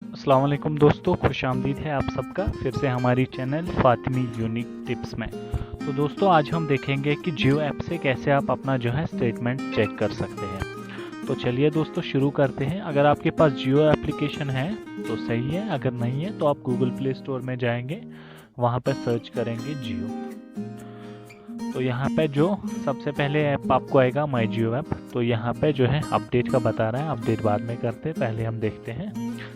अस्सलाम वालेकुम दोस्तों, खुश आमदीद है आप सबका फिर से हमारी चैनल फातिमी यूनिक टिप्स में। तो दोस्तों आज हम देखेंगे कि जियो ऐप से कैसे आप अपना जो है स्टेटमेंट चेक कर सकते हैं। तो चलिए दोस्तों शुरू करते हैं। अगर आपके पास जियो एप्लीकेशन है तो सही है, अगर नहीं है तो आप गूगल प्ले स्टोर में जाएंगे, वहाँ पर सर्च करेंगे जियो। तो यहाँ पे जो सबसे पहले ऐप आपको आएगा माई जियो ऐप। तो यहाँ पे जो है अपडेट का बता रहा है, अपडेट बाद में करते हैं, पहले हम देखते हैं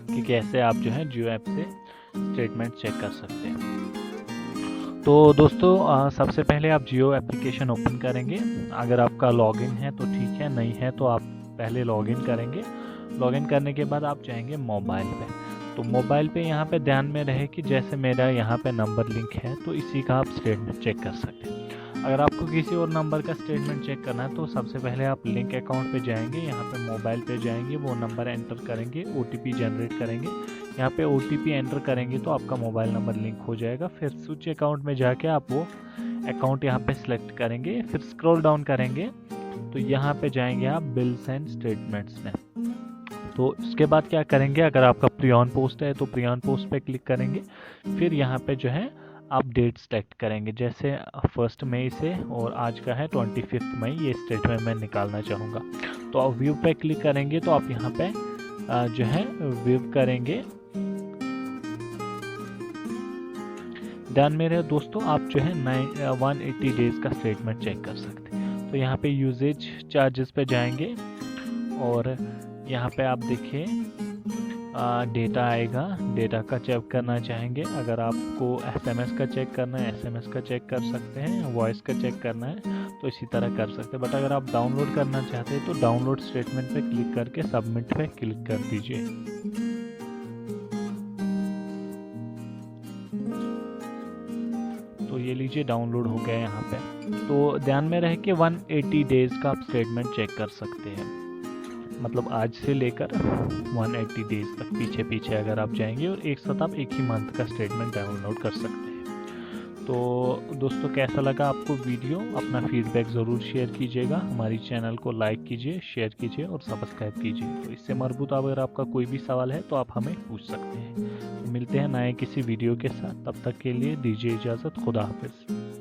कि कैसे आप जो है जियो ऐप से स्टेटमेंट चेक कर सकते हैं। तो दोस्तों सबसे पहले आप जियो एप्लीकेशन ओपन करेंगे। अगर आपका लॉगिन है तो ठीक है, नहीं है तो आप पहले लॉगिन करेंगे। लॉगिन करने के बाद आप जाएंगे मोबाइल पे। तो मोबाइल पे यहाँ पे ध्यान में रहे कि जैसे मेरा यहाँ पे नंबर लिंक है तो इसी का आप स्टेटमेंट चेक कर सकते हैं। अगर आपको किसी और नंबर का स्टेटमेंट चेक करना है तो सबसे पहले आप लिंक अकाउंट पे जाएंगे, यहाँ पे मोबाइल पे जाएंगे, वो नंबर एंटर करेंगे, OTP जनरेट करेंगे। यहाँ पे OTP एंटर करेंगे तो आपका मोबाइल नंबर लिंक हो जाएगा। फिर स्विच अकाउंट में जाके आप वो अकाउंट यहाँ पे सिलेक्ट करेंगे, फिर स्क्रॉल डाउन करेंगे तो यहाँ पे जाएंगे आप बिल्स एंड स्टेटमेंट्स में। तो उसके बाद क्या करेंगे, अगर आपका प्री ऑन पोस्ट है तो प्री ऑन पोस्ट पे क्लिक करेंगे। फिर यहाँ पे जो है आप डेट सेलेक्ट करेंगे, जैसे 1 मई से और आज का है 25 मई, ये स्टेटमेंट मैं निकालना चाहूँगा। तो आप व्यू पे क्लिक करेंगे तो आप यहाँ पे जो है व्यू करेंगे। ध्यान में रहे दोस्तों, आप जो है 180 डेज का स्टेटमेंट चेक कर सकते हैं। तो यहाँ पे यूजेज चार्जेस पे जाएंगे और यहाँ पे आप देखिए डेटा आएगा, डेटा का चेक करना चाहेंगे। अगर आपको SMS का चेक करना है SMS का चेक कर सकते हैं, वॉइस का चेक करना है तो इसी तरह कर सकते हैं। बट अगर आप डाउनलोड करना चाहते हैं तो डाउनलोड स्टेटमेंट पे क्लिक करके सबमिट पे क्लिक कर दीजिए। तो ये लीजिए डाउनलोड हो गया यहाँ पे। तो ध्यान में रहे कि 180 डेज का आप स्टेटमेंट चेक कर सकते हैं, मतलब आज से लेकर 180 डेज तक पीछे पीछे अगर आप जाएंगे, और एक साथ आप एक ही मंथ का स्टेटमेंट डाउनलोड कर सकते हैं। तो दोस्तों कैसा लगा आपको वीडियो, अपना फीडबैक ज़रूर शेयर कीजिएगा। हमारी चैनल को लाइक कीजिए, शेयर कीजिए और सब्सक्राइब कीजिए। तो इससे मरबूत अगर आपका कोई भी सवाल है तो आप हमें पूछ सकते हैं। तो मिलते हैं नए किसी वीडियो के साथ, तब तक के लिए दीजिए इजाज़त। खुदा हाफिज़।